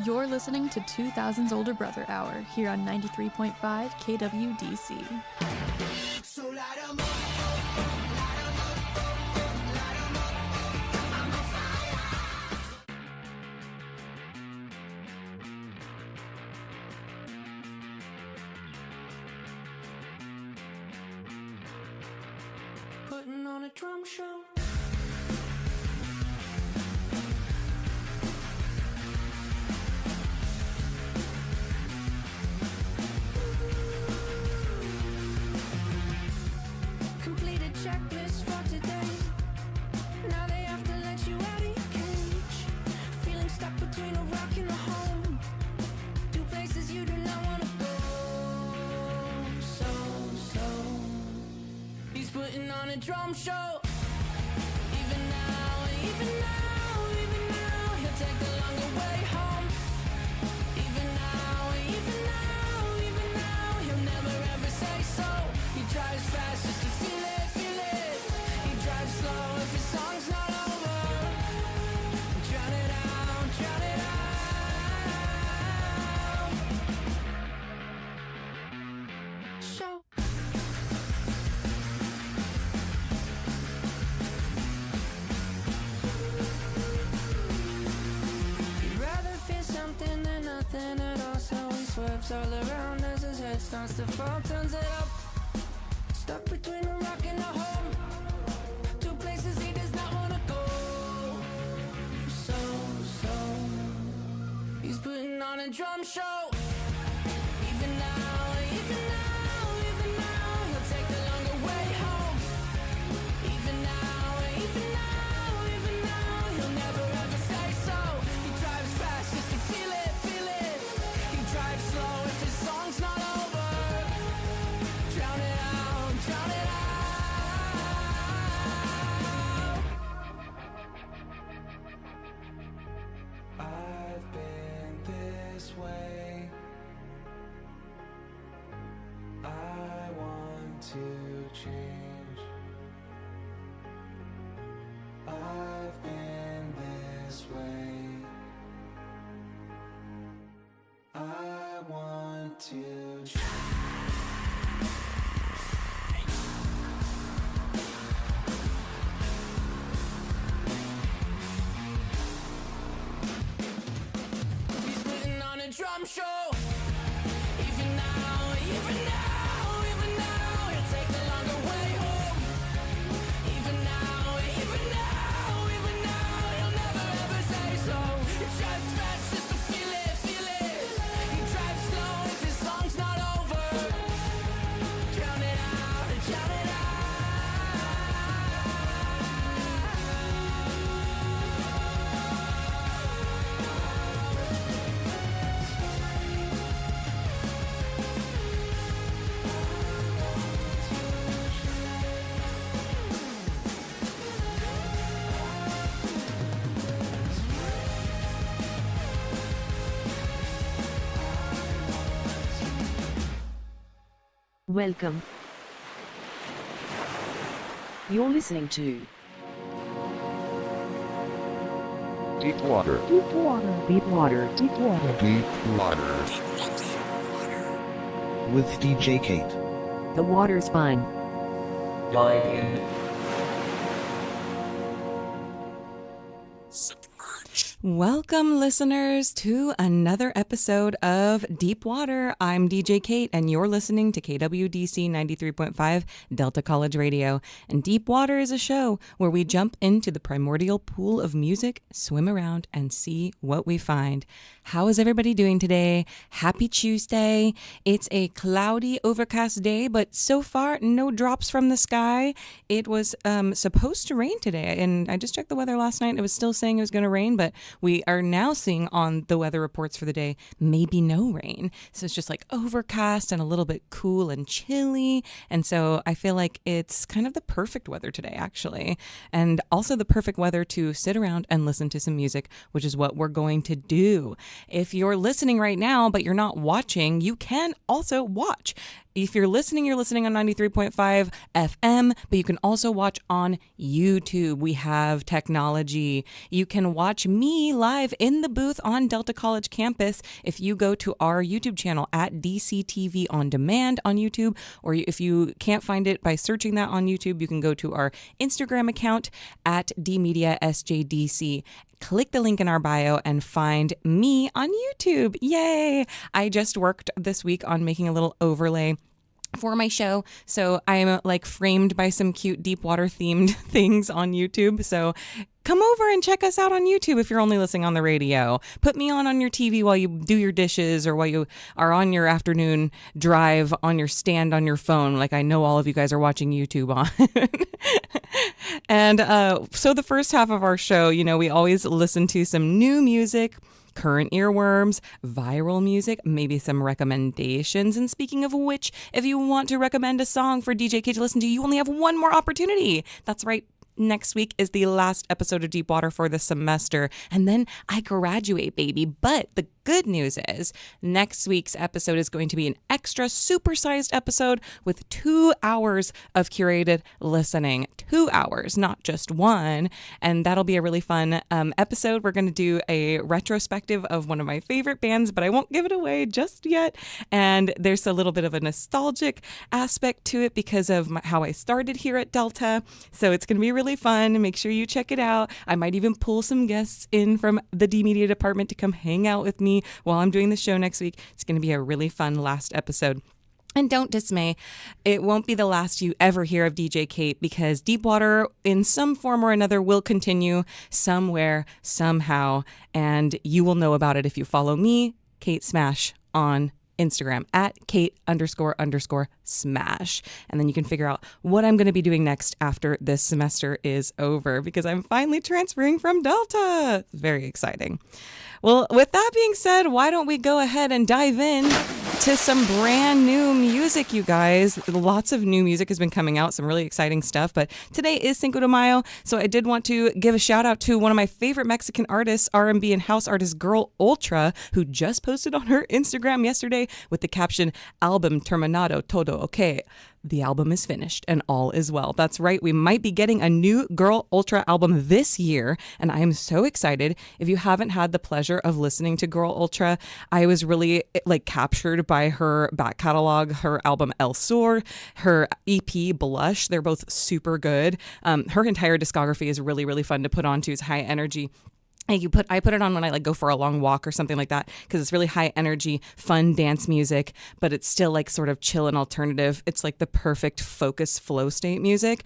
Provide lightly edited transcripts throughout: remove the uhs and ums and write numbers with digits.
You're listening to 2000's Older Brother Hour here on 93.5 KWDC. So light 'em up. Putting on a drum show. Completed checklist for today. Now they have to let you out of your cage. Feeling stuck between a rock and a home. Two places you do not want to go. So he's putting on a drum show. Even now, he'll take the longer way home. Even now, he'll never ever say so. He drives fast just to feel it. He drives slow if his song's not over. Drown it out. Show. He'd rather feel something than nothing at all, so he swerves all around as his head starts to fall, turns it up. Stuck between a rock and a home. Two places he does not want to go. So he's putting on a drum show. Even now, he'll take the longer way home. Even now, he'll never ever say so. He drives fast just to feel it. He drives slow if his song's not over. Drown it out. I've been this way. I want to change. I've been this way. I want to He's putting on a drum show. Even now, he'll take the longer way home. Even now, he'll never ever say so. He drives fast just to feel it. He drives slow if his song's not over. Drown it out. Welcome. You're listening to Deep Water. Deep Water. Deep Water. Deep Water. Deep Water. With DJ Kate. The water's fine. Dive in. Welcome, listeners, to another episode of Deep Water. I'm DJ Kate, and you're listening to KWDC 93.5 Delta College Radio. And Deep Water is a show where we jump into the primordial pool of music, swim around, and see what we find. How is everybody doing today? Happy Tuesday. It's a cloudy, overcast day, but so far, no drops from the sky. It was supposed to rain today, and I just checked the weather last night. It was still saying it was going to rain, but we are now seeing on the weather reports for the day, maybe no rain. So it's just like overcast and a little bit cool and chilly. And so I feel like it's kind of the perfect weather today, actually. And also the perfect weather to sit around and listen to some music, which is what we're going to do. If you're listening right now, but you're not watching, you can also watch. if you're listening on 93.5 FM, but you can also watch on YouTube. We have technology. You can watch me live in the booth on Delta College campus if you go to our YouTube channel at DCTV On Demand on YouTube, or if you can't find it by searching that on YouTube, you can go to our Instagram account at DMediaSJDC. Click the link in our bio and find me on YouTube. Yay! I just worked this week on making a little overlay for my show. So I'm like framed by some cute deep water themed things on YouTube. So come over and check us out on YouTube if you're only listening on the radio. Put me on your TV while you do your dishes or while you are on your afternoon drive on your stand on your phone. Like I know all of you guys are watching YouTube on. And so the first half of our show, you know, we always listen to some new music, current earworms, viral music, maybe some recommendations. And speaking of which, if you want to recommend a song for DJ K to listen to, you only have one more opportunity. That's right. Next week is the last episode of Deep Water for the semester, and then I graduate, baby. But the good news is next week's episode is going to be an extra supersized episode with 2 hours of curated listening. 2 hours, not just one. And that'll be a really fun episode. We're going to do a retrospective of one of my favorite bands, but I won't give it away just yet. And there's a little bit of a nostalgic aspect to it because of how I started here at Delta. So it's going to be really fun. Make sure you check it out. I might even pull some guests in from the D Media department to come hang out with me while I'm doing the show next week. It's going to be a really fun last episode. And don't dismay, it won't be the last you ever hear of DJ Kate, because Deep Water in some form or another will continue somewhere, somehow, and you will know about it if you follow me, Kate Smash, on Instagram at Kate__Smash. And then you can figure out what I'm going to be doing next after this semester is over, because I'm finally transferring from Delta. It's very exciting. Well, with that being said, why don't we go ahead and dive in to some brand new music, you guys. Lots of new music has been coming out, some really exciting stuff. But today is Cinco de Mayo, so I did want to give a shout out to one of my favorite Mexican artists, R&B and house artist Girl Ultra, who just posted on her Instagram yesterday with the caption, "Album terminado, todo okay." The album is finished and all is well. That's right. We might be getting a new Girl Ultra album this year, and I am so excited. If you haven't had the pleasure of listening to Girl Ultra, I was really captured by her back catalog, her album El Sur, her EP Blush. They're both super good. Her entire discography is really, really fun to put on too. It's high energy. I put it on when I go for a long walk or something like that, because it's really high energy, fun dance music, but it's still sort of chill and alternative. It's the perfect focus flow state music.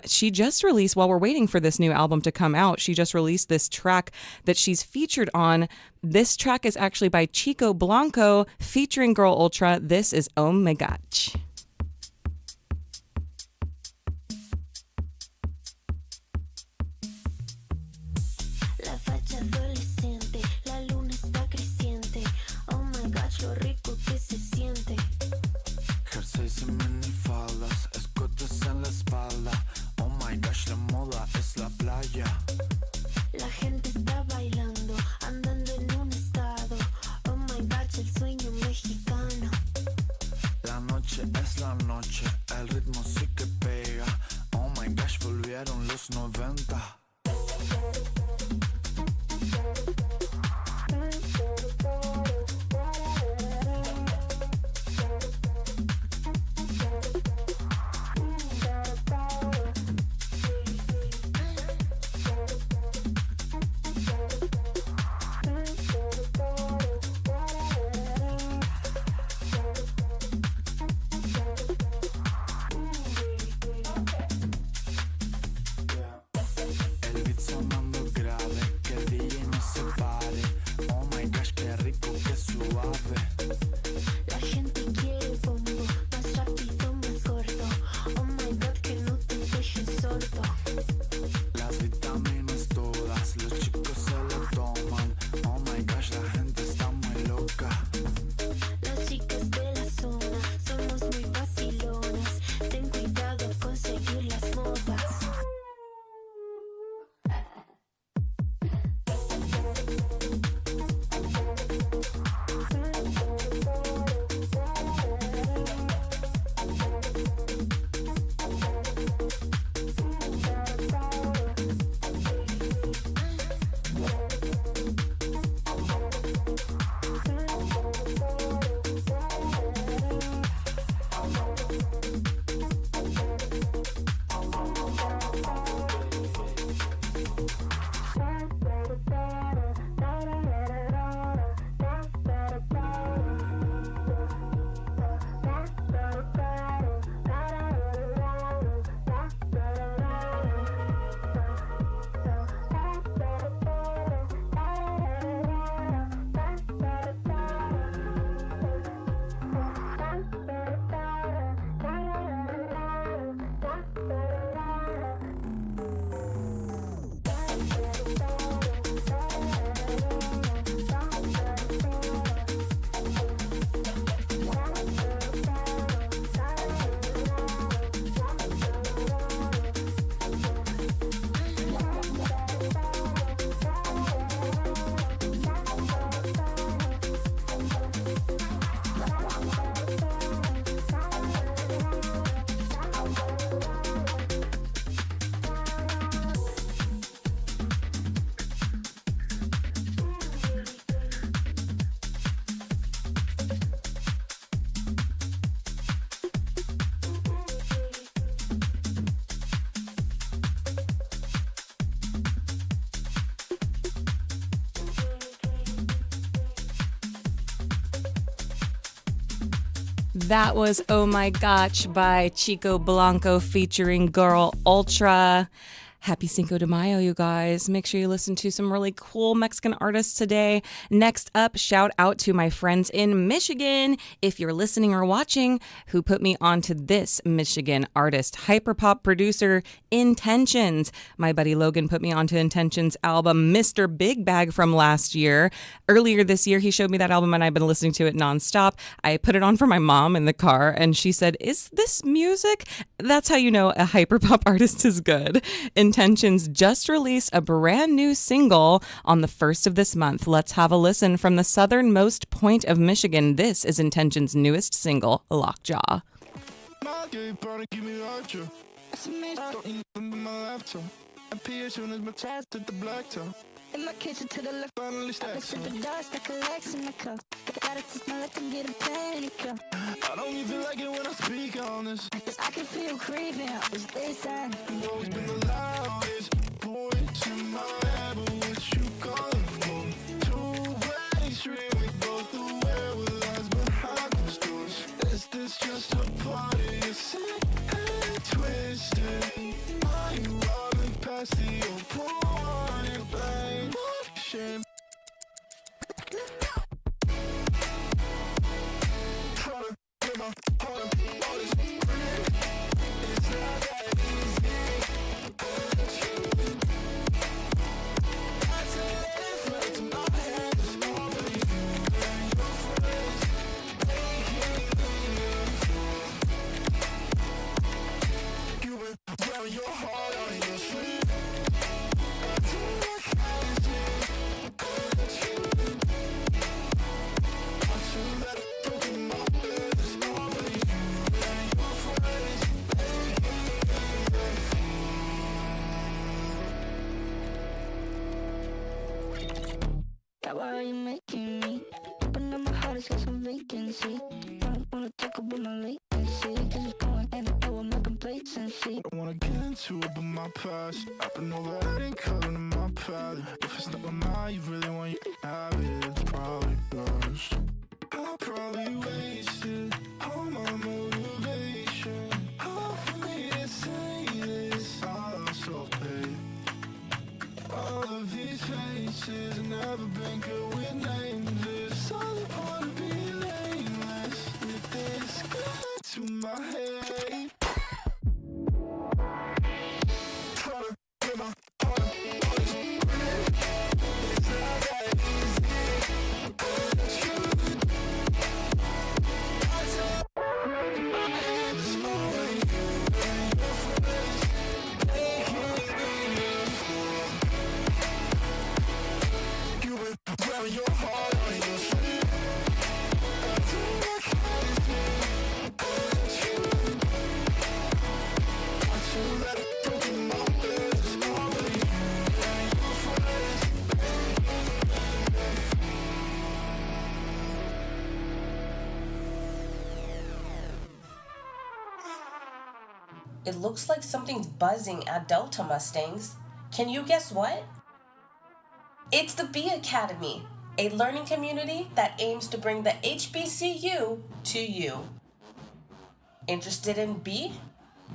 She just released, while we're waiting for this new album to come out, she just released this track that she's featured on. This track is actually by Chico Blanco featuring Girl Ultra. This is Oh My Gosh. La gente está bailando, andando en un estado. Oh my gosh, el sueño mexicano. La noche es la noche, el ritmo sí que pega. Oh my gosh, volvieron los 90. That was Oh My Gosh by Chico Blanco featuring Girl Ultra. Happy Cinco de Mayo, you guys. Make sure you listen to some really cool Mexican artists today. Next up, shout out to my friends in Michigan, if you're listening or watching, who put me onto this Michigan artist, hyperpop producer Intentions. My buddy Logan put me onto Intentions' album Mr. Big Bag from last year. Earlier this year, he showed me that album and I've been listening to it nonstop. I put it on for my mom in the car and she said, "Is this music?" That's how you know a hyperpop artist is good. Intentions just released a brand new single on the 1st of this month. Let's have a listen from the southernmost point of Michigan. This is Intentions' newest single, Lockjaw. In my kitchen to the left, finally stacks. I can sip the dust that collects in the cup. Gotta taste my lips and get a panic up. I don't even like it when I speak on this, 'cause I can feel creeping up as they say. You've always been the loudest voice in my head, but what you calling for? Two-way street, we both aware with lies behind closed doors. Is this just a party? You're sick and twisted. Are you walking past the old point blank? Shame. Why are you making me open up my heart? It's got some vacancy. I don't wanna talk about my latency, 'cause it's going and I with my complacency. I don't wanna get into it, but my past I've been over adding color to my palette. If it's not my mind, you really want you to have it. It's probably best. I probably wasted all my motivation. Hard for me to say this. I'm so bad. All of these faces have never been good with names. It's all the point of being nameless. With this gun to my head, trying to get my heart on this grid. It's not that easy. I said, it's always you and your friends making me fool. You've been wearing your heart on your sleeve. I think I can't see you. I should let it go to my bed. It's always you and your friends. It looks like something's buzzing at Delta Mustangs. Can you guess what? It's the Bee Academy, a learning community that aims to bring the HBCU to you. Interested in Bee?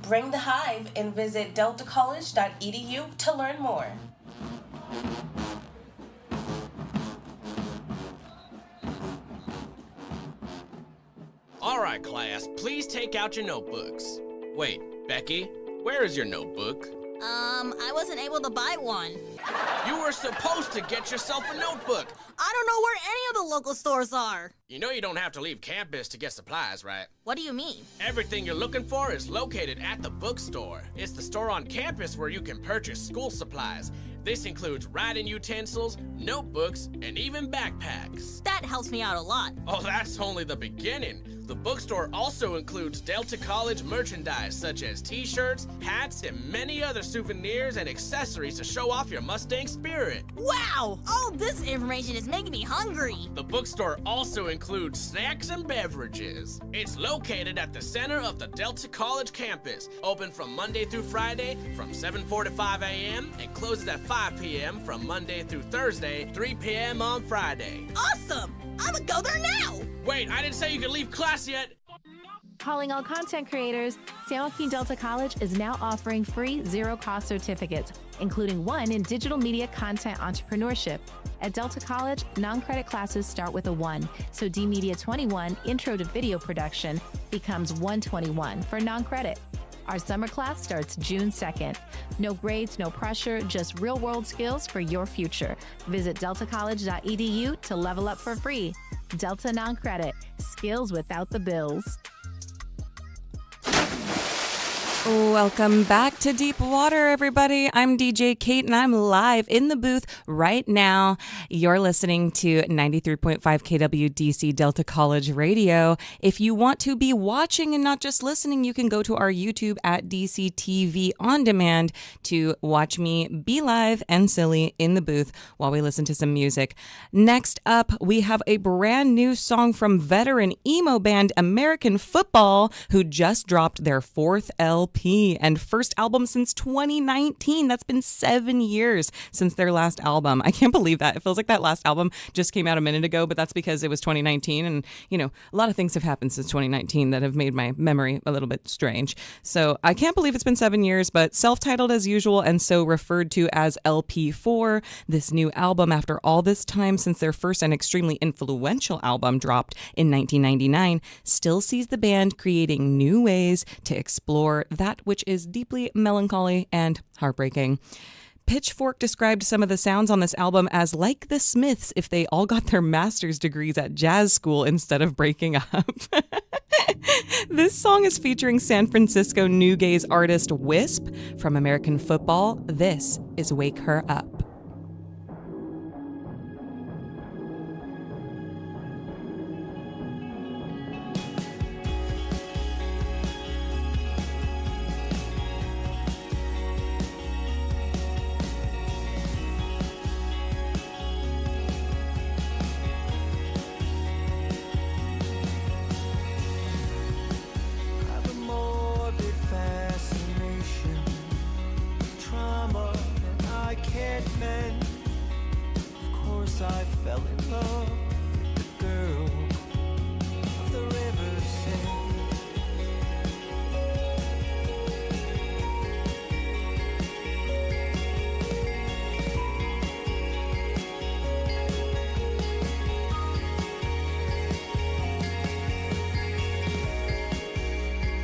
Bring the Hive and visit deltacollege.edu to learn more. All right, class, please take out your notebooks. Wait, Becky, where is your notebook? I wasn't able to buy one. You were supposed to get yourself a notebook. I don't know where any of the local stores are. You know you don't have to leave campus to get supplies, right? What do you mean? Everything you're looking for is located at the bookstore. It's the store on campus where you can purchase school supplies. This includes writing utensils, notebooks, and even backpacks. That helps me out a lot. Oh, that's only the beginning. The bookstore also includes Delta College merchandise such as t-shirts, hats, and many other souvenirs and accessories to show off your Mustang spirit. Wow! All this information is making me hungry. The bookstore also includes snacks and beverages. It's located at the center of the Delta College campus, open from Monday through Friday from 7:45 a.m. and closes at 5 p.m. from Monday through Thursday, 3 p.m. on Friday. Awesome! I'm gonna go there now! Wait, I didn't say you could leave class yet. Calling all content creators, San Joaquin Delta College is now offering free zero-cost certificates, including one in digital media content entrepreneurship. At Delta College, non-credit classes start with a 1, so D-Media 21 Intro to Video Production becomes 121 for non-credit. Our summer class starts June 2nd. No grades, no pressure, just real-world skills for your future. Visit deltacollege.edu to level up for free. Delta non-credit, skills without the bills. Welcome back to Deep Water, everybody. I'm DJ Kate, and I'm live in the booth right now. You're listening to 93.5 KWDC Delta College Radio. If you want to be watching and not just listening, you can go to our YouTube at DCTV On Demand to watch me be live and silly in the booth while we listen to some music. Next up, we have a brand new song from veteran emo band American Football, who just dropped their 4th LP and first album since 2019. That's been 7 years since their last album. I can't believe that. It feels like that last album just came out a minute ago, but that's because it was 2019. And, you know, a lot of things have happened since 2019 that have made my memory a little bit strange. So I can't believe it's been 7 years, but self-titled as usual and so referred to as LP4. This new album, after all this time since their first and extremely influential album dropped in 1999, still sees the band creating new ways to explore that which is deeply melancholy and heartbreaking. Pitchfork described some of the sounds on this album as like the Smiths if they all got their master's degrees at jazz school instead of breaking up. This song is featuring San Francisco new gaze artist Wisp from American Football. This is Wake Her Up. I fell in love with the girl of the river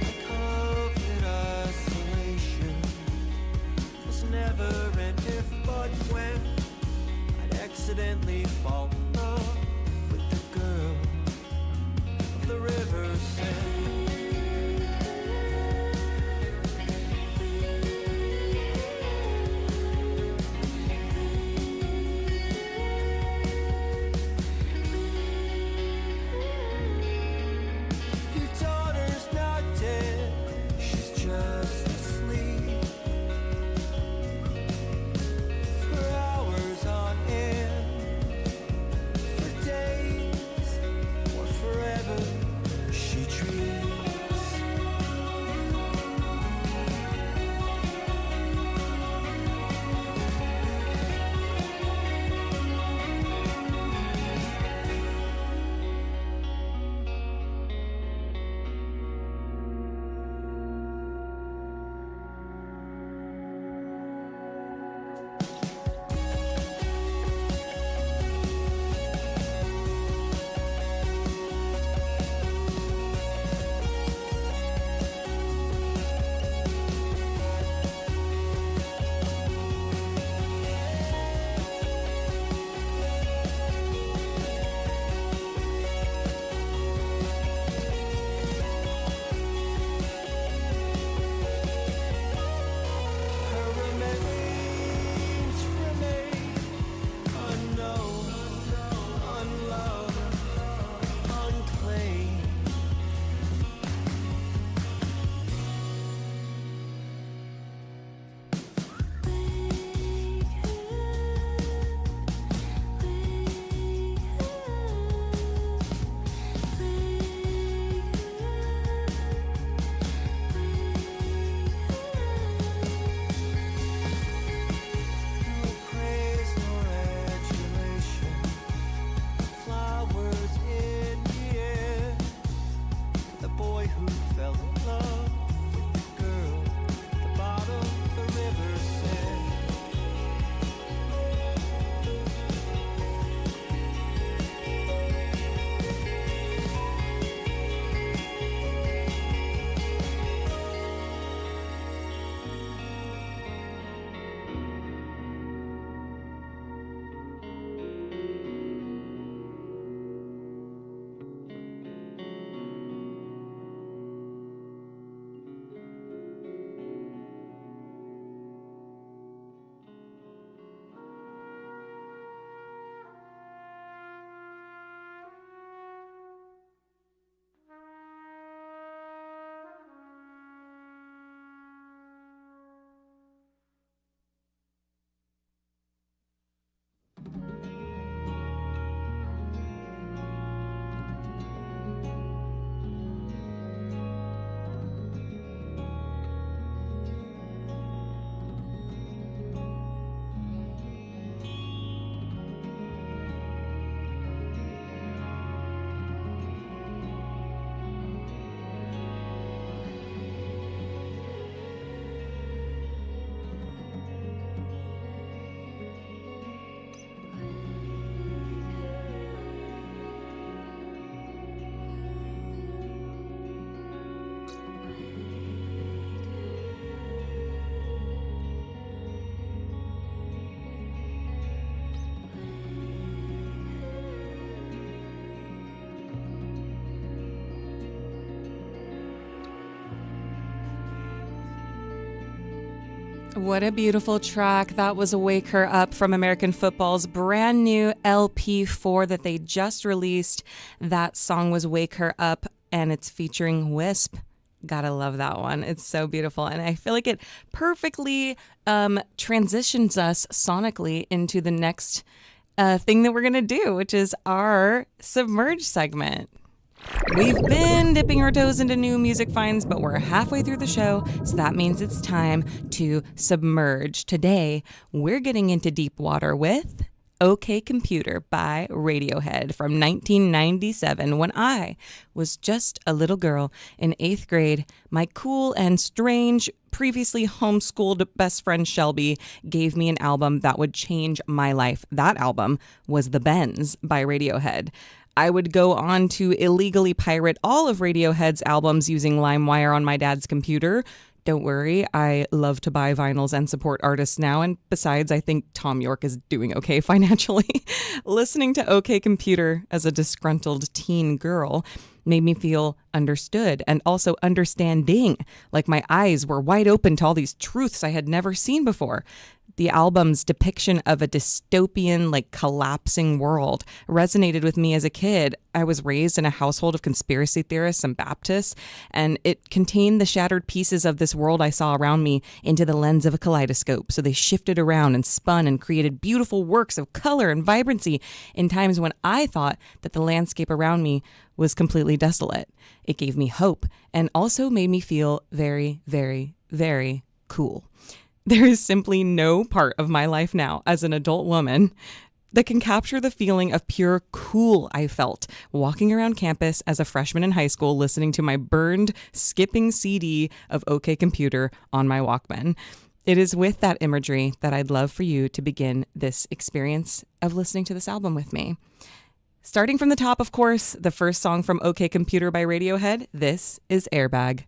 I coveted isolation was never an if but when accidentally fall in love with the girl of the river Your daughter's not dead, she's just asleep for hours on end. What a beautiful track. That was Wake Her Up from American Football's brand new LP4 that they just released. That song was Wake Her Up, and it's featuring Wisp. Gotta love that one. It's so beautiful. And I feel like it perfectly transitions us sonically into the next thing that we're going to do, which is our Submerge segment. We've been dipping our toes into new music finds, but we're halfway through the show, so that means it's time to submerge. Today, we're getting into deep water with OK Computer by Radiohead from 1997. When I was just a little girl in 8th grade, my cool and strange, previously homeschooled best friend Shelby gave me an album that would change my life. That album was The Bends by Radiohead. I would go on to illegally pirate all of Radiohead's albums using LimeWire on my dad's computer. Don't worry, I love to buy vinyls and support artists now, and besides, I think Tom York is doing okay financially. Listening to OK Computer as a disgruntled teen girl made me feel understood and also understanding, like my eyes were wide open to all these truths I had never seen before. The album's depiction of a dystopian, collapsing world resonated with me as a kid. I was raised in a household of conspiracy theorists and Baptists, and it contained the shattered pieces of this world I saw around me into the lens of a kaleidoscope. So they shifted around and spun and created beautiful works of color and vibrancy in times when I thought that the landscape around me was completely desolate. It gave me hope and also made me feel very, very, very cool. There is simply no part of my life now as an adult woman that can capture the feeling of pure cool I felt walking around campus as a freshman in high school listening to my burned, skipping CD of OK Computer on my Walkman. It is with that imagery that I'd love for you to begin this experience of listening to this album with me. Starting from the top, of course, the first song from OK Computer by Radiohead, this is Airbag.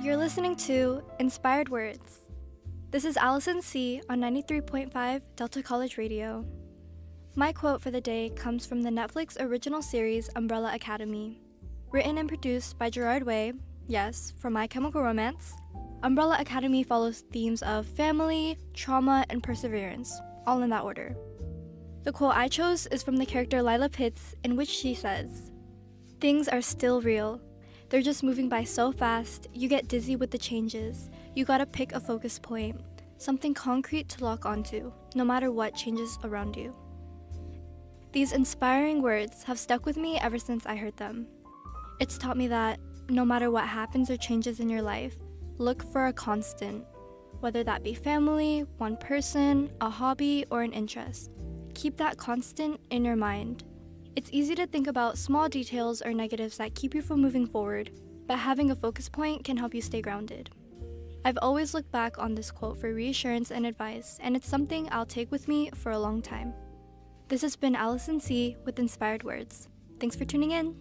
You're listening to Inspired Words. This is Allison C. on 93.5 Delta College Radio. My quote for the day comes from the Netflix original series Umbrella Academy. Written and produced by Gerard Way, yes, from My Chemical Romance, Umbrella Academy follows themes of family, trauma, and perseverance, all in that order. The quote I chose is from the character Lila Pitts, in which she says, "Things are still real. They're just moving by so fast, you get dizzy with the changes. You gotta pick a focus point, something concrete to lock onto, no matter what changes around you." These inspiring words have stuck with me ever since I heard them. It's taught me that no matter what happens or changes in your life, look for a constant, whether that be family, one person, a hobby, or an interest. Keep that constant in your mind. It's easy to think about small details or negatives that keep you from moving forward, but having a focus point can help you stay grounded. I've always looked back on this quote for reassurance and advice, and it's something I'll take with me for a long time. This has been Allison C. with Inspired Words. Thanks for tuning in.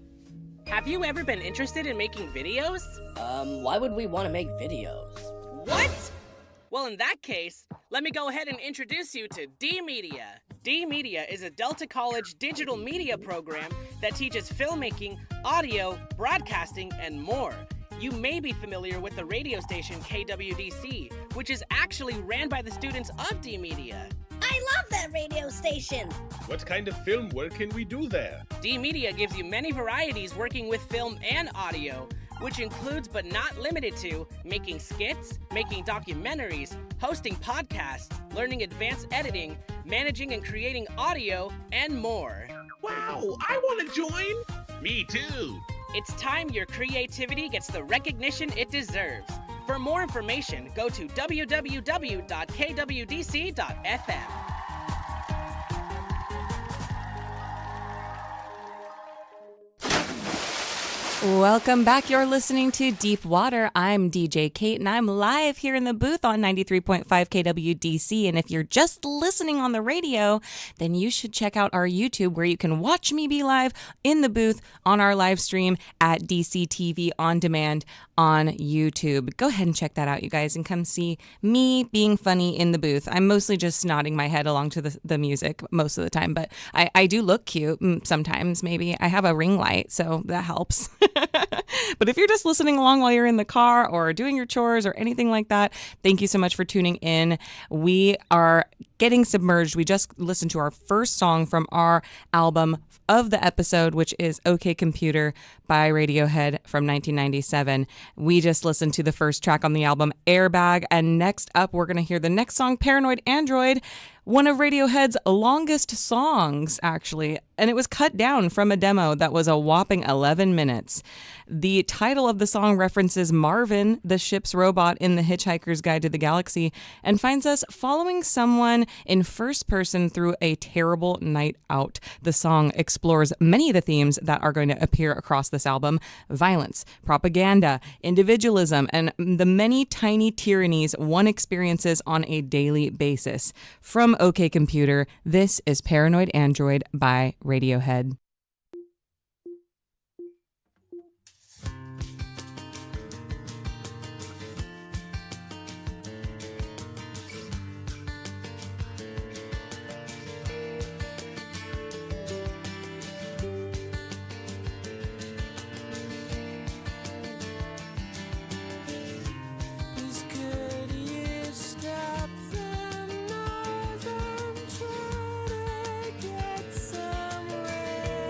Have you ever been interested in making videos? Why would we want to make videos? What? Well, in that case, let me go ahead and introduce you to D-Media. D-Media is a Delta College digital media program that teaches filmmaking, audio, broadcasting, and more. You may be familiar with the radio station KWDC, which is actually ran by the students of D-Media. I love that radio station! What kind of film work can we do there? D-Media gives you many varieties working with film and audio, which includes but not limited to making skits, making documentaries, hosting podcasts, learning advanced editing, managing and creating audio, and more. Wow, I want to join! Me too! It's time your creativity gets the recognition it deserves. For more information, go to www.kwdc.fm. Welcome back. You're listening to Deep Water. I'm DJ Kate, and I'm live here in the booth on 93.5 KWDC. And if you're just listening on the radio, then you should check out our YouTube, where you can watch me be live in the booth on our live stream at DCTV On Demand on YouTube. Go ahead and check that out, you guys, and come see me being funny in the booth. I'm mostly just nodding my head along to the music most of the time, but I do look cute sometimes, maybe. I have a ring light, so that helps. But if you're just listening along while you're in the car or doing your chores or anything like that, thank you so much for tuning in. We are getting submerged. We just listened to our first song from our album of the episode, which is OK Computer by Radiohead from 1997. We just listened to the first track on the album, Airbag, and next up we're going to hear the next song, Paranoid Android, one of Radiohead's longest songs, actually, and it was cut down from a demo that was a whopping 11 minutes. The title of the song references Marvin, the ship's robot in The Hitchhiker's Guide to the Galaxy, and finds us following someone in first person through a terrible night out. The song explores many of the themes that are going to appear across this album: violence, propaganda, individualism, and the many tiny tyrannies one experiences on a daily basis. From OK Computer, this is Paranoid Android by Radiohead. Get somewhere.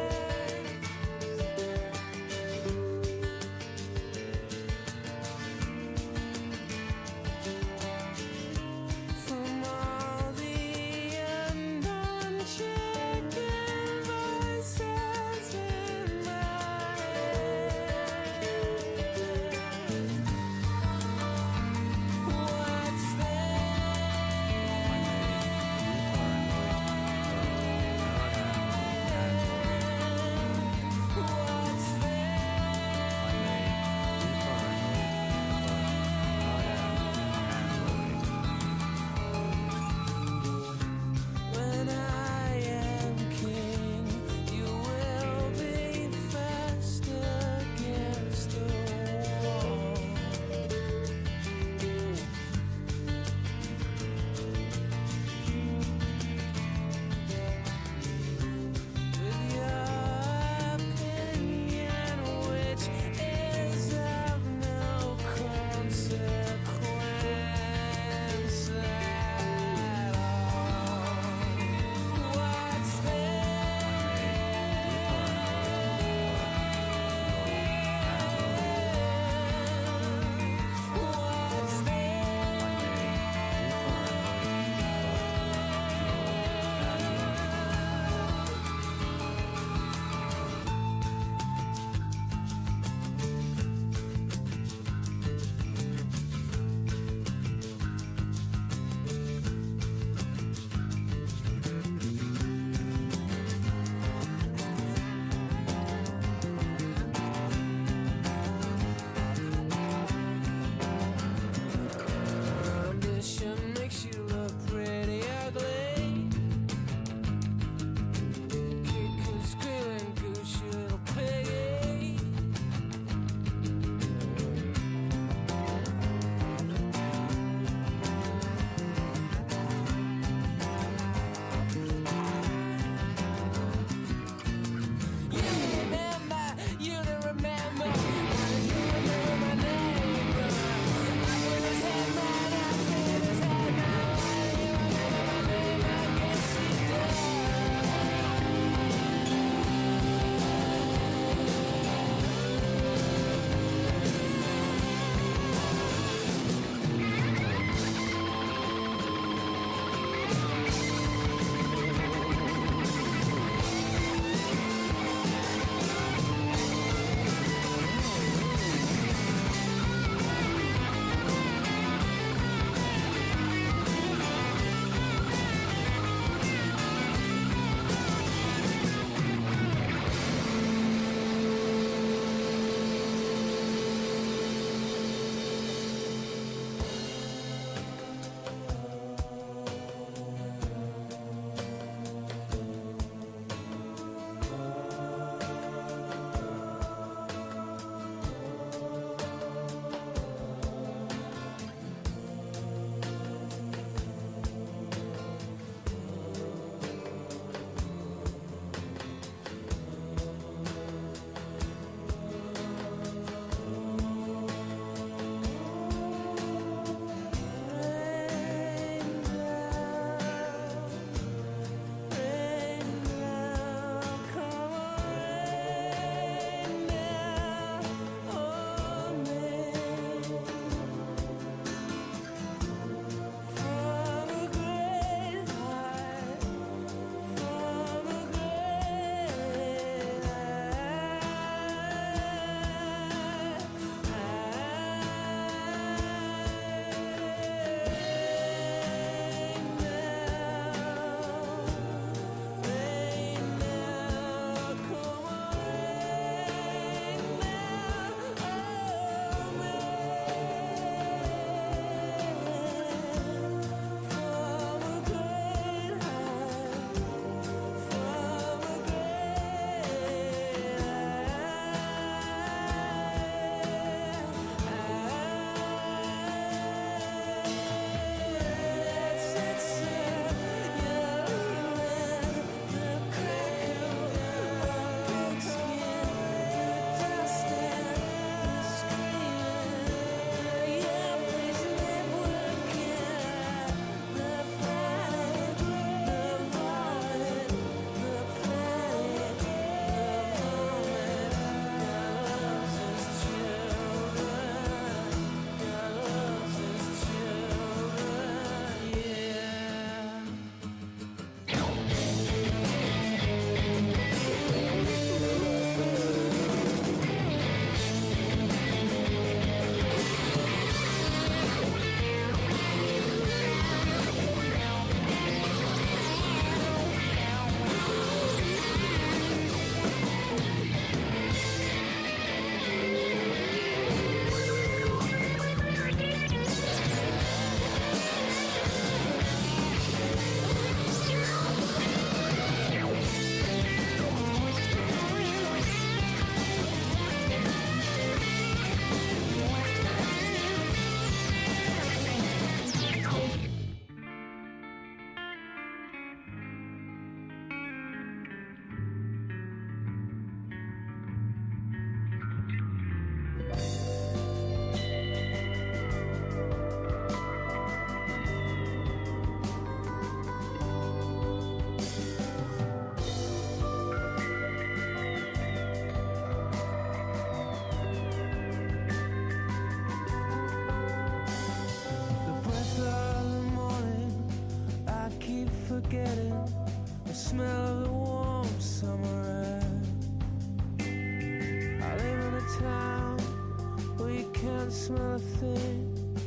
smell a thing.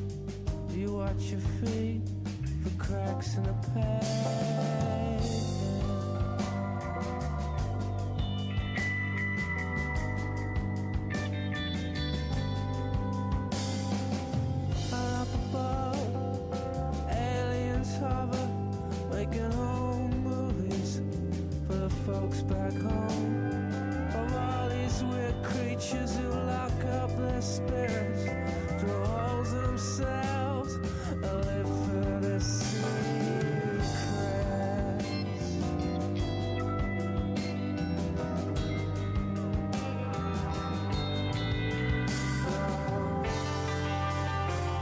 You watch your feet for cracks in the pavement. Up above, aliens hover, making home movies for the folks back home. Of all these weird creatures who lock up their spirits, draw holes in themselves, and live for their secrets.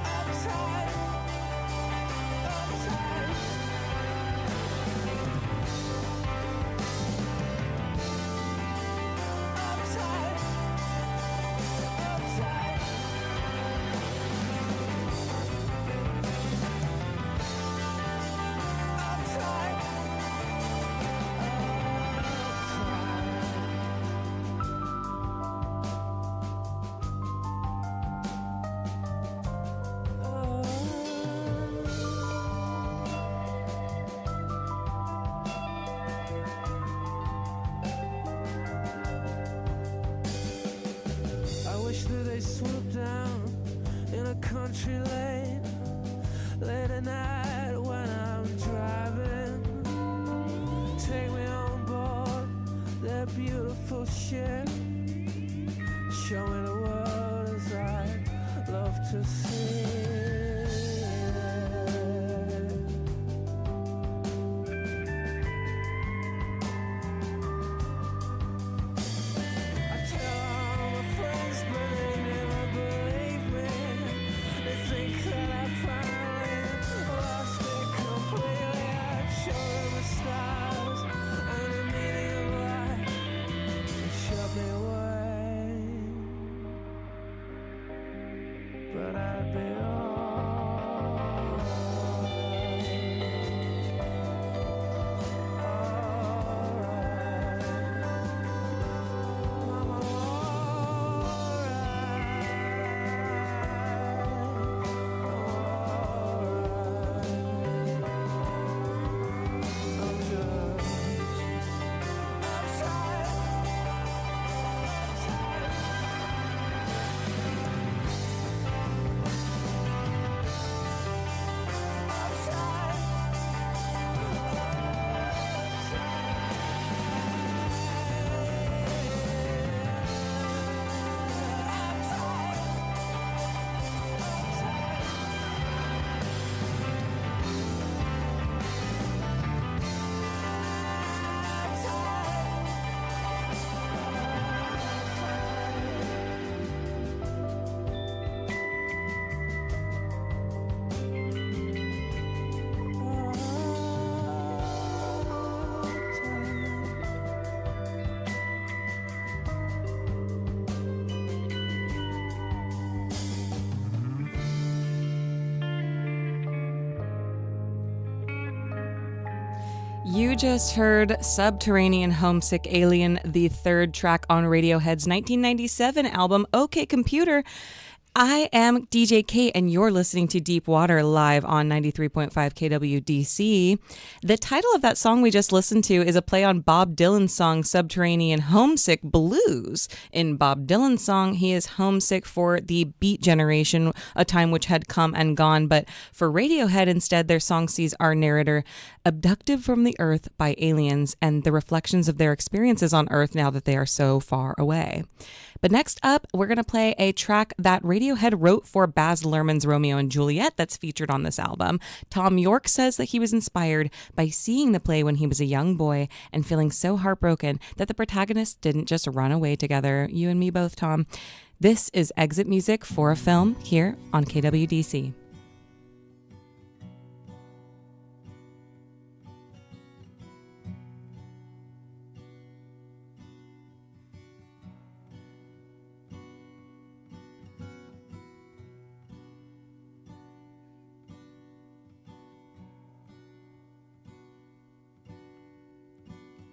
Uptight, uptight. I wish that they swoop down in a country lane late at night when I'm driving. Take me on board their beautiful ship. Show me the world as I love to see it. I tell all my friends, but they never believe me. They think that I finally lost it completely. I show them the stars and the meaning of life. They shut me away, but I'd be You just heard Subterranean Homesick Alien, the third track on Radiohead's 1997 album OK Computer. I am DJ Kate, and you're listening to Deep Water live on 93.5 KWDC. The title of that song we just listened to is a play on Bob Dylan's song Subterranean Homesick Blues. In Bob Dylan's song, he is homesick for the Beat Generation, a time which had come and gone. But for Radiohead, instead, their song sees our narrator abducted from the Earth by aliens and the reflections of their experiences on Earth now that they are so far away. But next up, we're going to play a track that Radiohead wrote for Baz Luhrmann's Romeo and Juliet that's featured on this album. Tom York says that he was inspired by seeing the play when he was a young boy and feeling so heartbroken that the protagonists didn't just run away together. You and me both, Tom. This is exit music for a film here on KWDC.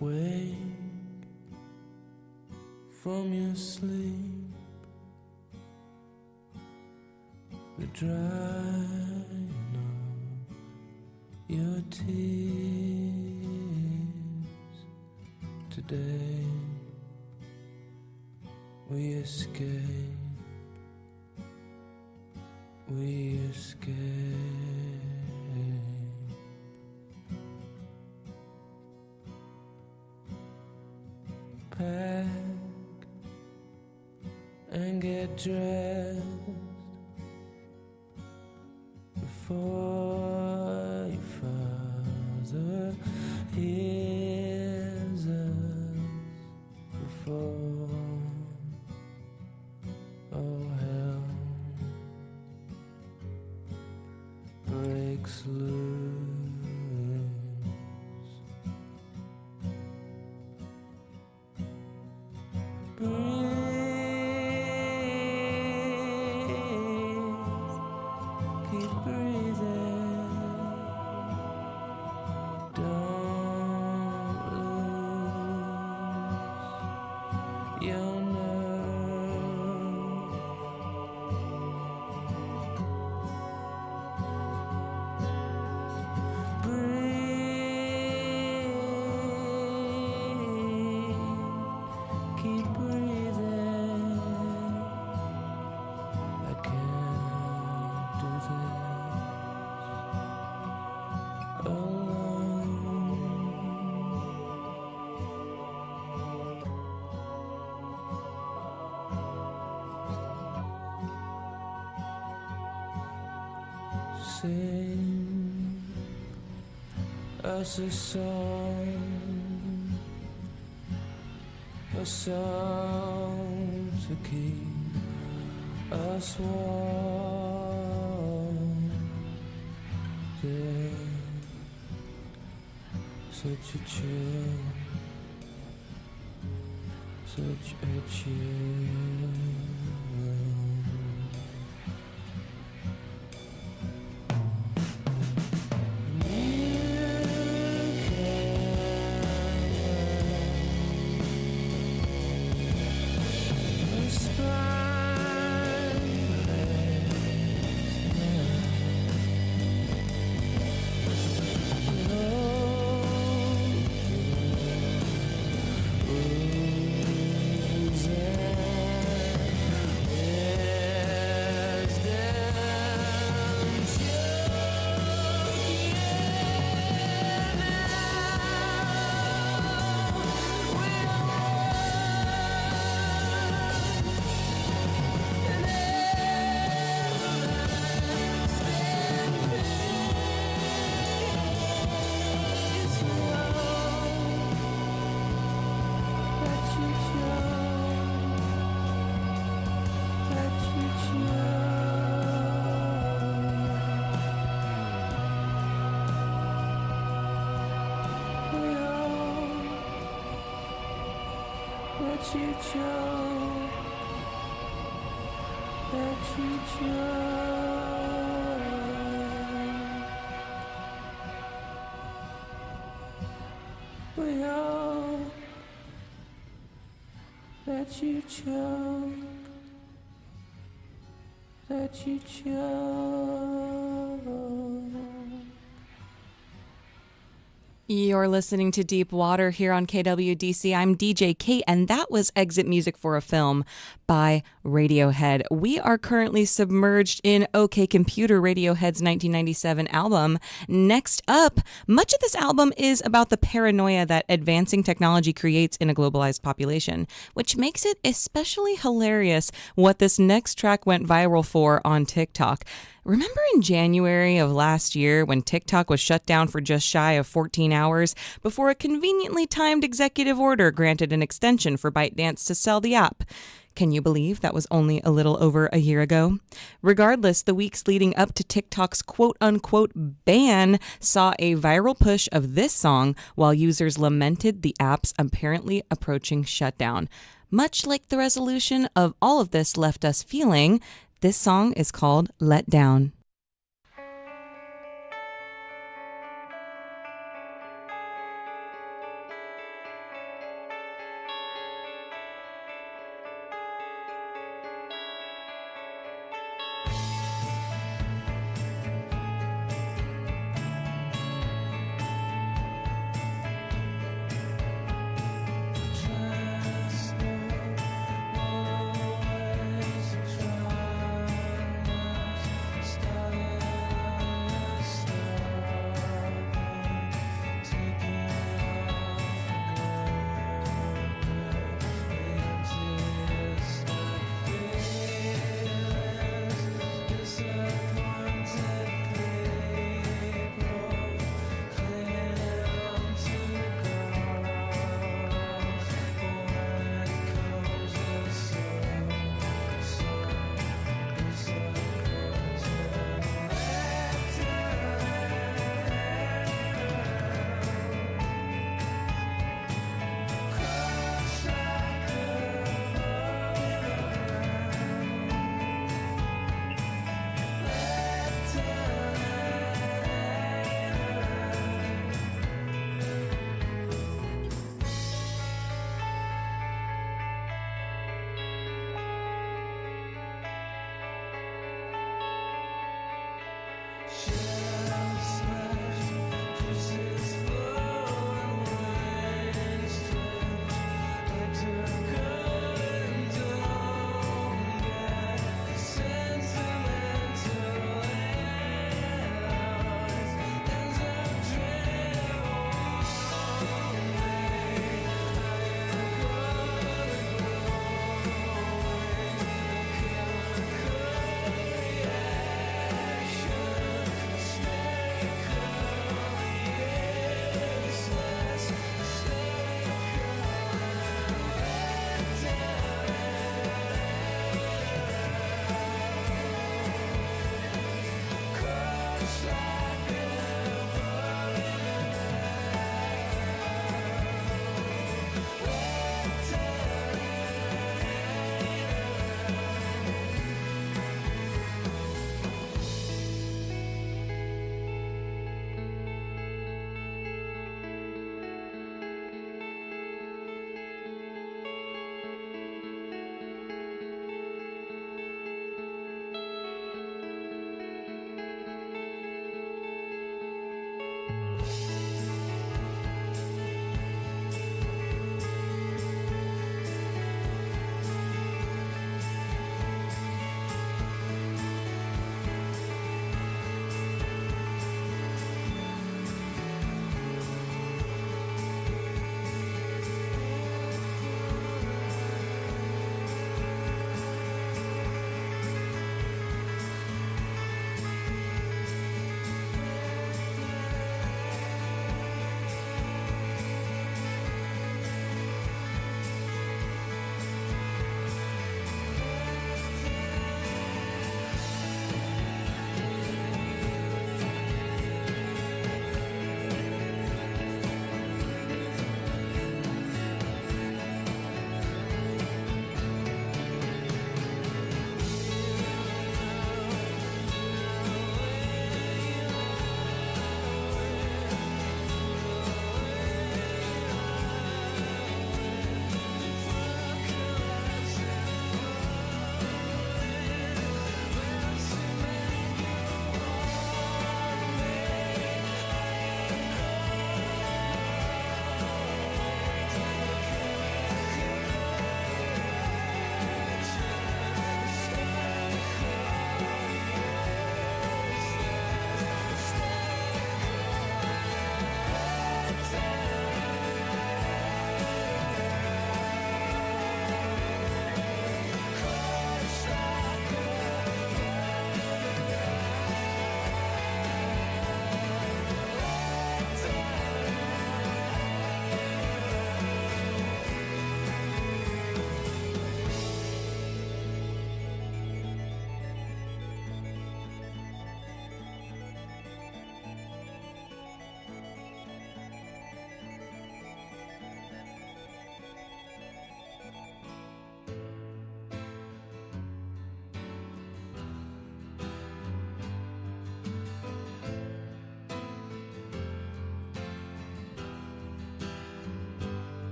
Wake from your sleep. drying up your tears. Today we escape, we escape. Pack and get dressed before your father hears us, before all hell breaks loose. Keep breathing. Don't lose your nerve. Breathe. Keep breathing. I can't do this alone. Sing us a song to keep us warm. There's such a chill, such a chill. Let you choke, let you choke. We all let you choke, let you choke. You're listening to Deep Water here on KWDC. I'm DJ Kate, and that was exit music for a film by Radiohead. We are currently submerged in OK Computer, Radiohead's 1997 album. Next up, much of this album is about the paranoia that advancing technology creates in a globalized population, which makes it especially hilarious what this next track went viral for on TikTok. Remember in January of last year when TikTok was shut down for just shy of 14 hours before a conveniently timed executive order granted an extension for ByteDance to sell the app? Can you believe that was only a little over a year ago? Regardless, the weeks leading up to TikTok's quote-unquote ban saw a viral push of this song while users lamented the app's apparently approaching shutdown. Much like the resolution of all of this left us feeling, this song is called Let Down.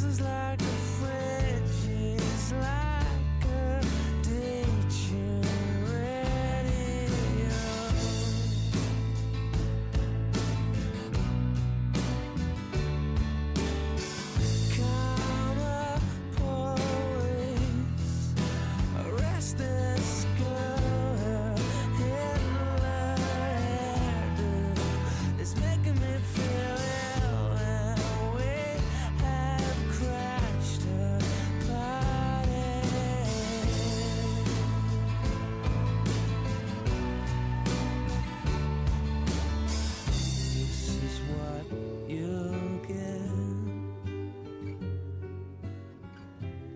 house is like a fridge, is like a teaching radio. Karma police arrest this girl in her hairdo. It's making me feel ill, and we have crashed a party. This is what you'll get.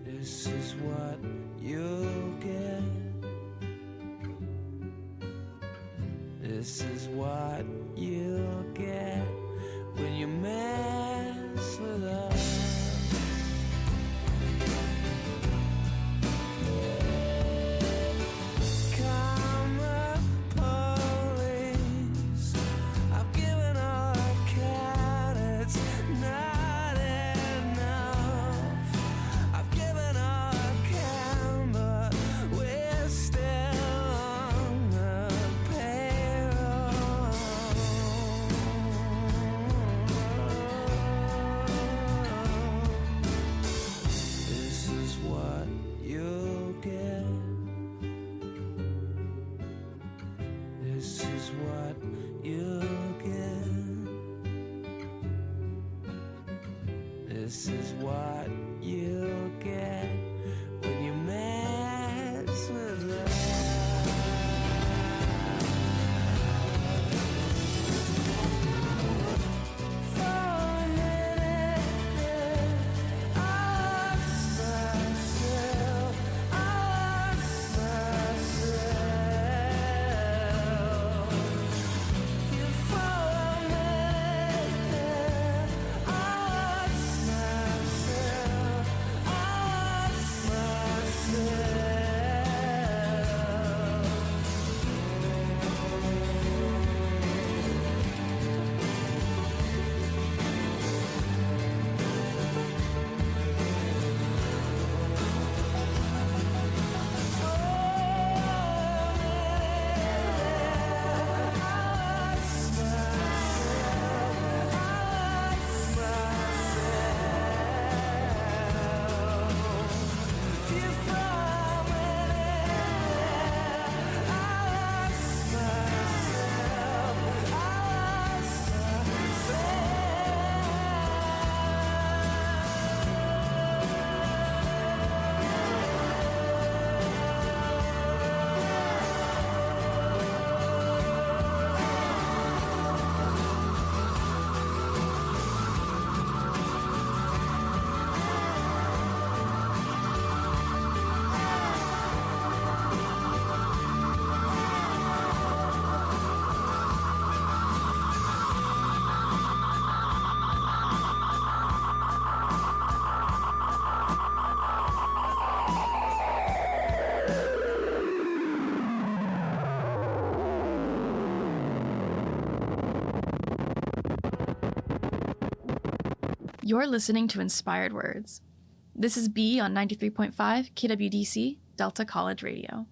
This is what you'll get. This is what you'll get when you mess with us. Karma police, I've given all I can, it's not enough. I've given all I can, but we're still on the payroll. This is what you'll get. This is what you'll get. This is what you'll get when you mess with us. For a minute, I lost myself. I lost myself. For a minute, I lost myself. I lost myself. You're listening to Inspired Words. This is B on 93.5 KWDC, Delta College Radio.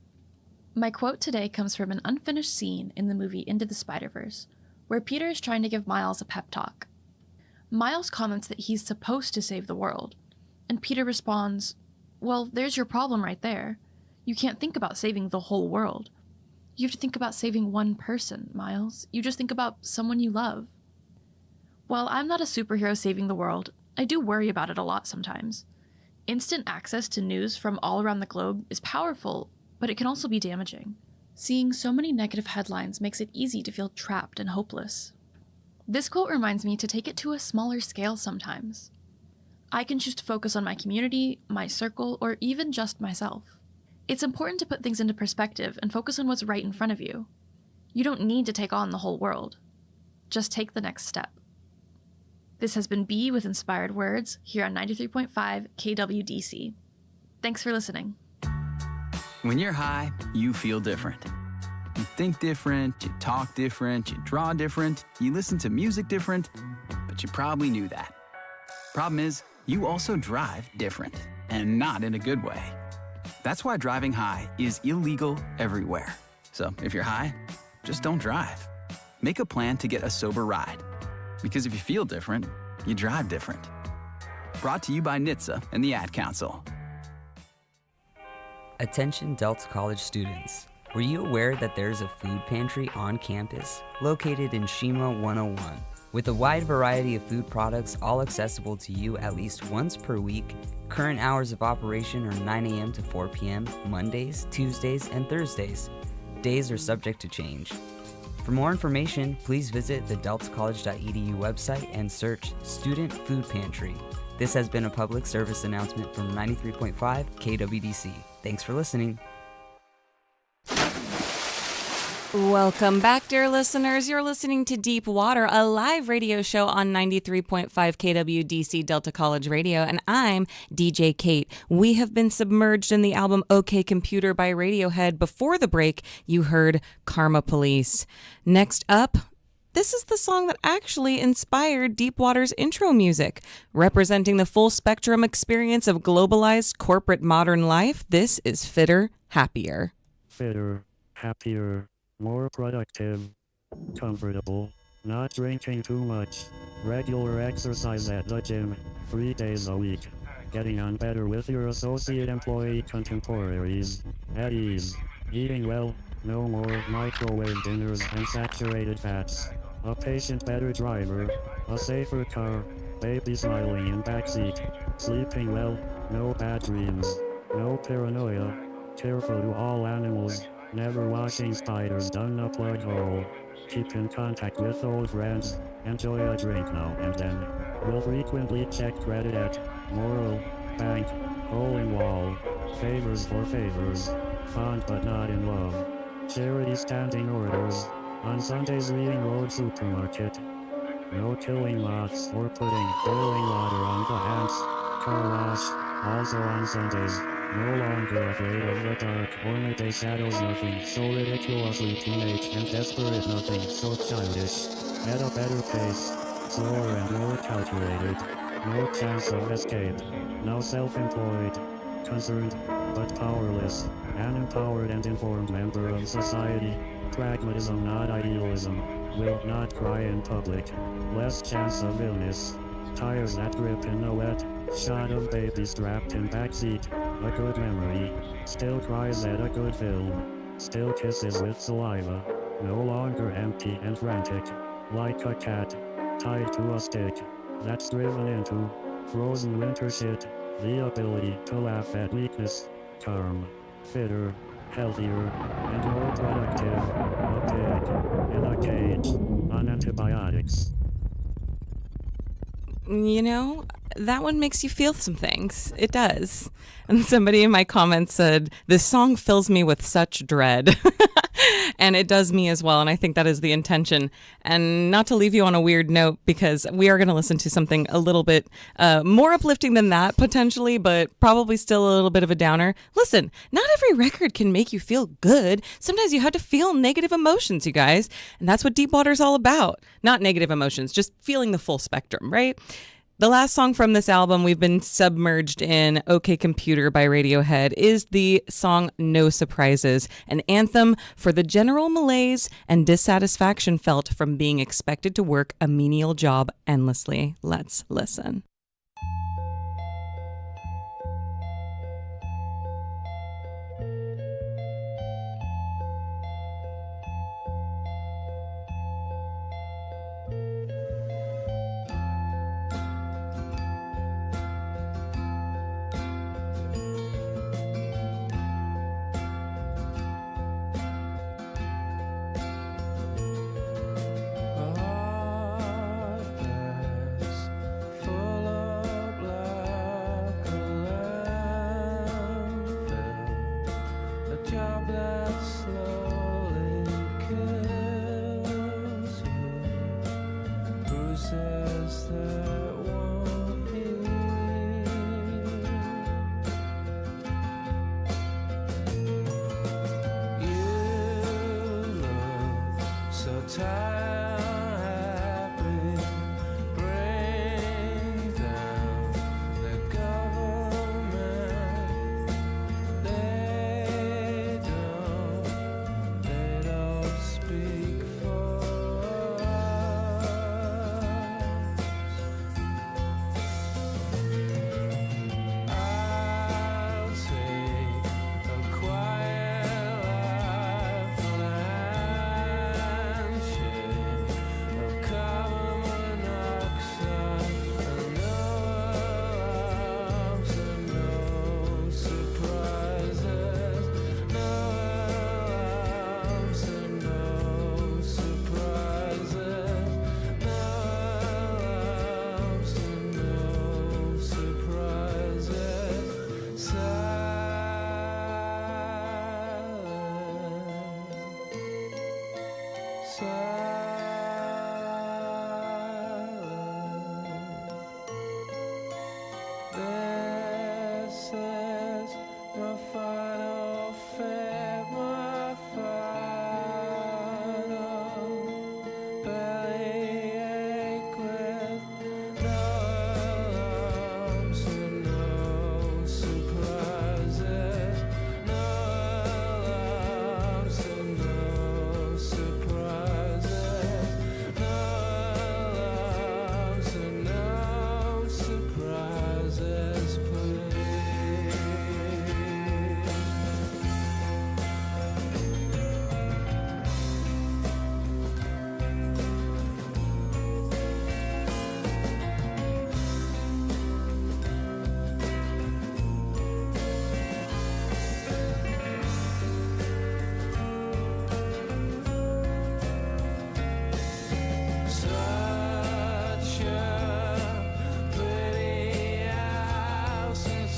My quote today comes from an unfinished scene in the movie Into the Spider-Verse, where Peter is trying to give Miles a pep talk. Miles comments that he's supposed to save the world, and Peter responds, "Well, there's your problem right there. You can't think about saving the whole world. You have to think about saving one person, Miles. You just think about someone you love." While I'm not a superhero saving the world, I do worry about it a lot sometimes. Instant access to news from all around the globe is powerful, but it can also be damaging. Seeing so many negative headlines makes it easy to feel trapped and hopeless. This quote reminds me to take it to a smaller scale sometimes. I can choose to focus on my community, my circle, or even just myself. It's important to put things into perspective and focus on what's right in front of you. You don't need to take on the whole world. Just take the next step. This has been B with Inspired Words here on 93.5 KWDC. Thanks for listening. When you're high, you feel different. You think different, you talk different, you draw different, you listen to music different, but you probably knew that. Problem is, you also drive different, and not in a good way. That's why driving high is illegal everywhere. So if you're high, just don't drive. Make a plan to get a sober ride. Because if you feel different, you drive different. Brought to you by NHTSA and the Ad Council. Attention Delta College students. Were you aware that there's a food pantry on campus located in Shima 101? With a wide variety of food products all accessible to you at least once per week, current hours of operation are 9 a.m. to 4 p.m. Mondays, Tuesdays, and Thursdays. Days are subject to change. For more information, please visit the deltacollege.edu website and search Student Food Pantry. This has been a public service announcement from 93.5 KWDC. Thanks for listening. Welcome back, dear listeners. You're listening to Deep Water, a live radio show on 93.5 KWDC Delta College Radio, and I'm DJ Kate. We have been submerged in the album OK Computer by Radiohead. Before the break, you heard Karma Police. Next up, this is the song that actually inspired Deep Water's intro music. Representing the full spectrum experience of globalized corporate modern life, this is Fitter, Happier. Fitter, happier, more productive, comfortable, not drinking too much, regular exercise at the gym, 3 days a week, getting on better with your associate employee contemporaries, at ease, eating well, no more microwave dinners and saturated fats, a patient better driver, a safer car, baby smiling in backseat, sleeping well, no bad dreams, no paranoia, careful to all animals, never washing spiders down a plug hole, keep in contact with old friends, enjoy a drink now and then, will frequently check credit at Moral, Bank, Hole in Wall, favors for favors, fond but not in love, charity standing orders, on Sundays reading Road Supermarket, no killing moths or putting boiling water on the ants, car wash, also on Sundays. No longer afraid of the dark or midday shadows, nothing so ridiculously teenage and desperate, nothing so childish. At a better pace, slower and more calculated, no chance of escape. Now self-employed, concerned, but powerless, an empowered and informed member of society. Pragmatism, not idealism, will not cry in public. Less chance of illness. Tires that grip in a wet shot of baby strapped in backseat. A good memory, still cries at a good film, still kisses with saliva, no longer empty and frantic, like a cat, tied to a stick, that's driven into frozen winter shit, the ability to laugh at weakness, calm, fitter, healthier, and more productive, a pig, in a cage, on antibiotics. You know, that one makes you feel some things. It does. And somebody in my comments said, this song fills me with such dread. And it does me as well. And I think that is the intention. And not to leave you on a weird note, because we are going to listen to something a little bit more uplifting than that, potentially, but probably still a little bit of a downer. Listen, not every record can make you feel good. Sometimes you have to feel negative emotions, you guys. And that's what Deep Water is all about. Not negative emotions, just feeling the full spectrum, right? The last song from this album we've been submerged in, OK Computer by Radiohead, is the song No Surprises, an anthem for the general malaise and dissatisfaction felt from being expected to work a menial job endlessly. Let's listen.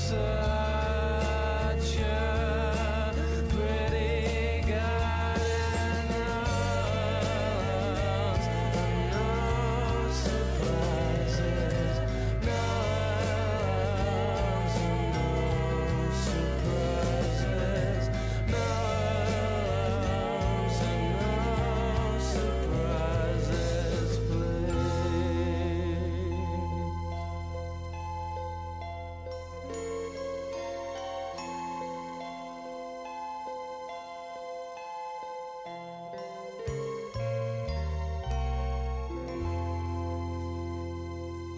such a pretty garden rose, no surprises, no loves and no surprises, no loves and no surprises, please.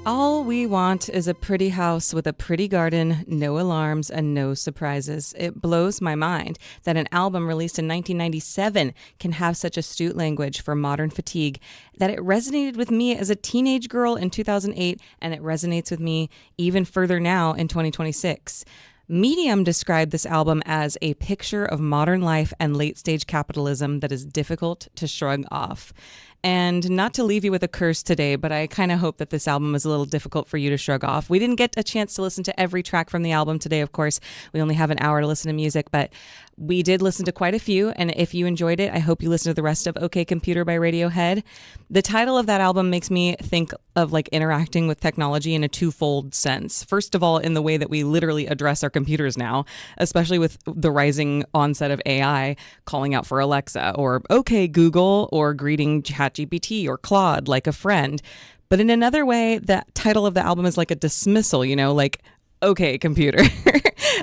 All we want is a pretty house with a pretty garden, no alarms, and no surprises. It blows my mind that an album released in 1997 can have such astute language for modern fatigue, that it resonated with me as a teenage girl in 2008, and it resonates with me even further now in 2026. Medium described this album as a picture of modern life and late-stage capitalism that is difficult to shrug off. And not to leave you with a curse today, but I kind of hope that this album is a little difficult for you to shrug off. We didn't get a chance to listen to every track from the album today, of course. We only have an hour to listen to music, but we did listen to quite a few. And if you enjoyed it, I hope you listen to the rest of OK Computer by Radiohead. The title of that album makes me think of like interacting with technology in a twofold sense. First of all, in the way that we literally address our computers now, especially with the rising onset of AI, calling out for Alexa or OK Google or greeting ChatGPT or Claude like a friend. But in another way, the title of the album is like a dismissal, you know, like, okay, computer,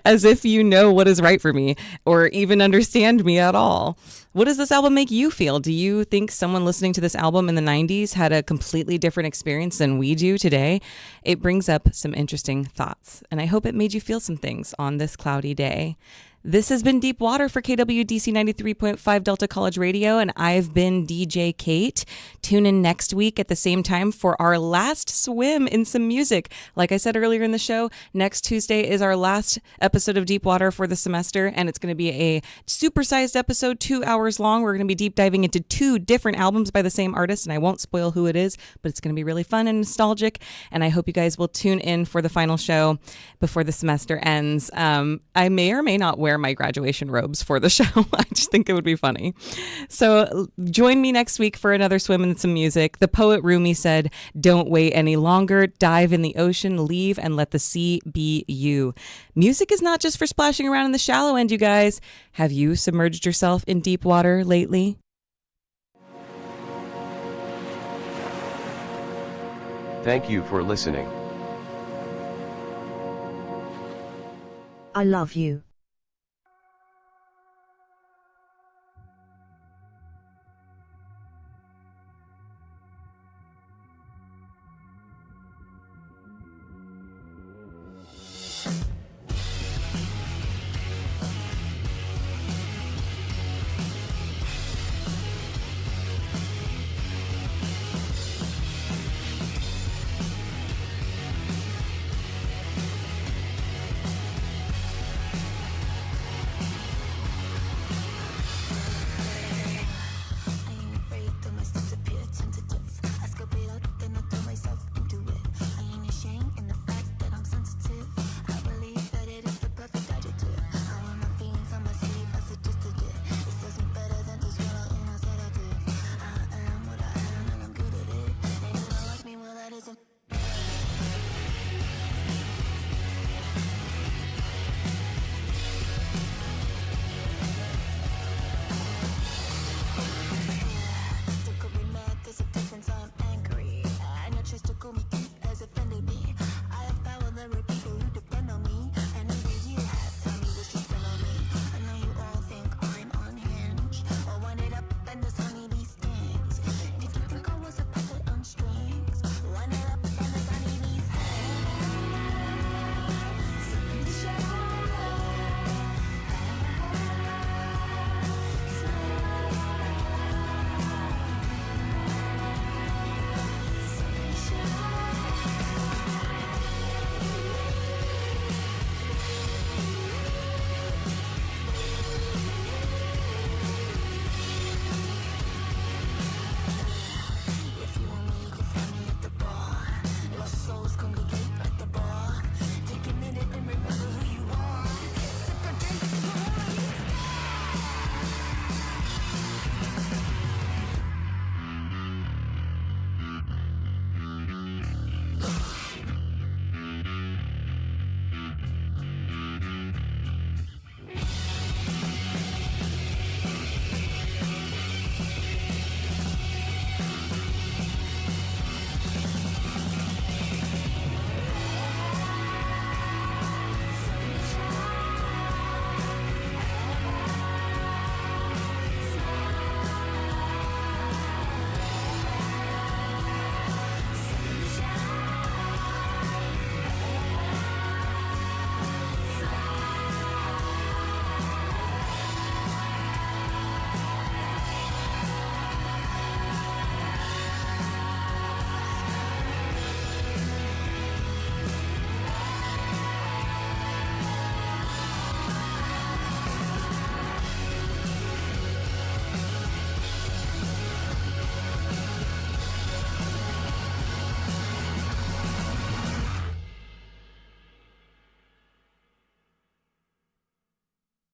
as if you know what is right for me or even understand me at all. What does this album make you feel? Do you think someone listening to this album in the 90s had a completely different experience than we do today? It brings up some interesting thoughts, and I hope it made you feel some things on this cloudy day. This has been Deep Water for KWDC 93.5 Delta College Radio, and I've been DJ Kate. Tune in next week at the same time for our last swim in some music. Like I said earlier in the show, next Tuesday is our last episode of Deep Water for the semester, and it's going to be a supersized episode, 2 hours long. We're going to be deep diving into 2 different albums by the same artist, and I won't spoil who it is, but it's going to be really fun and nostalgic, and I hope you guys will tune in for the final show before the semester ends. I may or may not wear my graduation robes for the show. I just think it would be funny. So join me next week for another swim in some music. The poet Rumi said, "Don't wait any longer. Dive in the ocean, leave, and let the sea be you." Music is not just for splashing around in the shallow end, you guys. Have you submerged yourself in deep water lately? Thank you for listening. I love you.